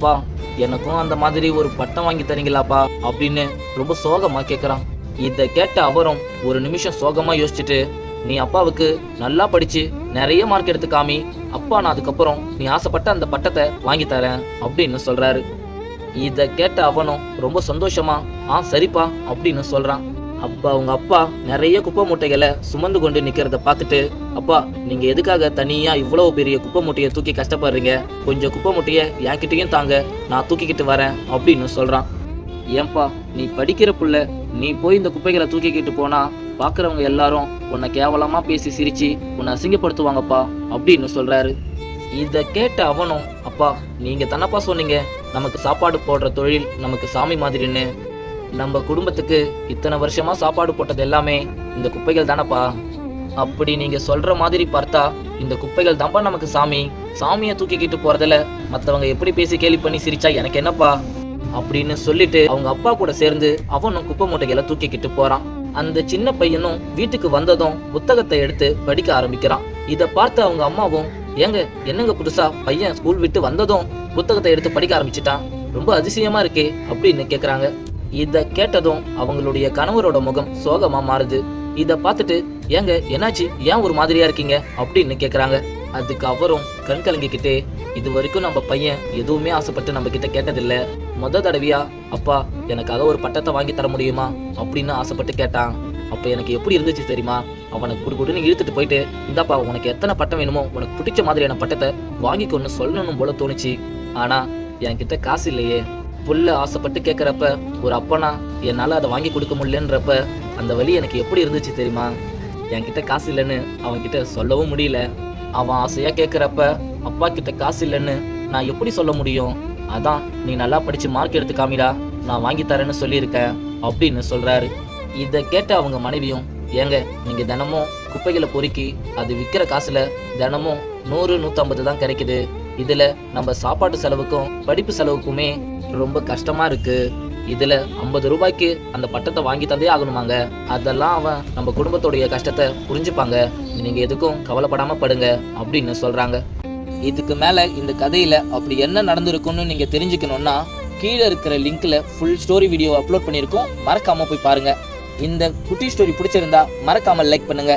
அப்பா எனக்கும் அந்த மாதிரி ஒரு பட்டம் வாங்கி தரீங்களாப்பா அப்படின்னு ரொம்ப சோகமா கேட்குறான். இதை கேட்ட அவரும் ஒரு நிமிஷம் சோகமா யோசிச்சுட்டு, நீ அப்பாவுக்கு நல்லா படிச்சு நிறைய மார்க் எடுத்து காமி, அப்பா நான் அதுக்கப்புறம் நீ ஆசைப்பட்ட அந்த பட்டத்தை வாங்கி தரேன் அப்படின்னு சொல்றாரு. இதை கேட்ட அவனும் ரொம்ப சந்தோஷமா சரிப்பா அப்படின்னு சொல்றான். அப்பா அவங்க அப்பா நிறைய குப்பை மூட்டைகளை சுமந்து கொண்டு நிக்கிறத பார்த்துட்டு, அப்பா நீங்க எதுக்காக தனியா இவ்வளவு பெரிய குப்பை மூட்டையை தூக்கி கஷ்டப்படுறீங்க, கொஞ்சம் குப்பை மூட்டையை என்கிட்டயும் தாங்க, நான் தூக்கிக்கிட்டு வரேன் அப்படின்னு சொல்றான். ஏன்பா நீ படிக்கிற புள்ள, நீ போய் இந்த குப்பைகளை தூக்கிக்கிட்டு போனா பாக்குறவங்க எல்லாரும் உன்னை கேவலமா பேசி சிரிச்சு உன்னை அசிங்கப்படுத்துவாங்கப்பா அப்படின்னு சொல்றாரு. இதை கேட்ட அவனும், அப்பா நீங்க தானப்பா சொன்னீங்க நமக்கு சாப்பாடு போடுற தொழில் நமக்கு சாமி மாதிரின்னு, நம்ம குடும்பத்துக்கு இத்தனை வருஷமா சாப்பாடு போட்டது எல்லாமே இந்த குப்பைகள் தானப்பா, அப்படி நீங்க சொல்ற மாதிரி பார்த்தா இந்த குப்பைகள் தான்ப்பா நமக்கு சாமி, சாமியை தூக்கிக்கிட்டு போறதுல மற்றவங்க எப்படி பேசி கேலி பண்ணி சிரிச்சா எனக்கு என்னப்பா அப்படின்னு சொல்லிட்டு அவங்க அப்பா கூட சேர்ந்து அவனும் குப்பை மூட்டைகளை தூக்கிக்கிட்டு போறான். அந்த சின்ன பையனும் வீட்டுக்கு வந்ததும் புத்தகத்தை எடுத்து படிக்க ஆரம்பிக்கிறான். இதை பார்த்து அவங்க அம்மாவும், ஏங்க என்னங்க புதுசா பையன் ஸ்கூல் விட்டு வந்ததும் புத்தகத்தை எடுத்து படிக்க ஆரம்பிச்சிட்டான், ரொம்ப அதிசயமா இருக்கே அப்படின்னு கேக்குறாங்க. இதை கேட்டதும் அவங்களுடைய கணவரோட முகம் சோகமா மாறுது. இதை பார்த்துட்டு, ஏங்க என்னாச்சு, ஏன் ஒரு மாதிரியா இருக்கீங்க அப்படின்னு கேக்குறாங்க. அதுக்கு அவரும் கண் கலங்கிக்கிட்டு, இது வரைக்கும் நம்ம பையன் எதுவுமே ஆசைப்பட்டு நம்ம கிட்ட கேட்டதில்லை, தடவையா அப்பா எனக்காக ஒரு பட்டத்தை வாங்கி தர முடியுமா அப்படின்னு ஆசைப்பட்டு கேட்டான். அப்ப எனக்கு எப்படி இருந்துச்சு தெரியுமா, அவனுக்கு குடுக்குடுன்னு இழுத்துட்டு போயிட்டு, இந்தாப்பா உனக்கு எத்தனை பட்டம் வேணுமோ உனக்கு பிடிச்ச மாதிரியான பட்டத்தை வாங்கிக்கொன்னு சொல்லணும் போல தோணுச்சு. ஆனா என்கிட்ட காசு இல்லையே, புள்ள ஆசைப்பட்டு கேட்குறப்ப ஒரு அப்பனா என்னால் அதை வாங்கி கொடுக்க முடியலன்றப்ப அந்த வலி எனக்கு எப்படி இருந்துச்சு தெரியுமா. என்கிட்ட காசு இல்லைன்னு அவன்கிட்ட சொல்லவும் முடியல. அவன் ஆசையாக கேட்குறப்ப அப்பா கிட்ட காசு இல்லைன்னு நான் எப்படி சொல்ல முடியும். அதான் நீ நல்லா படித்து மார்க் எடுத்து காமிடா, நான் வாங்கி தரேன்னு சொல்லியிருக்கேன் அப்படின்னு சொல்கிறாரு. இதை கேட்ட அவங்க மனைவியும், ஏங்க நீங்கள் தினமும் குப்பைகளை பொறுக்கி அது விற்கிற காசில் தினமும் 100-150 தான் கிடைக்குது, இதில் நம்ம சாப்பாட்டு செலவுக்கும் படிப்பு செலவுக்குமே ரொம்ப கஷ்டமா இருக்கு, இதுல 50 ரூபாய்க்கு அந்த பட்டத்தை வாங்கி தந்தே ஆகணுமாங்க, அதெல்லாம் அவன் நம்ம குடும்பத்தோடைய கஷ்டத்தை புரிஞ்சுப்பாங்க, நீங்க எதுக்கும் கவலைப்படாம படுங்க அப்படின்னு சொல்றாங்க. இதுக்கு மேல இந்த கதையில அப்படி என்ன நடந்திருக்கும்னு நீங்க தெரிஞ்சுக்கணும்னா கீழே இருக்கிற லிங்க்ல ஃபுல் ஸ்டோரி வீடியோ அப்லோட் பண்ணியிருக்கோம், மறக்காம போய் பாருங்க. இந்த குட்டி ஸ்டோரி பிடிச்சிருந்தா மறக்காம லைக் பண்ணுங்க.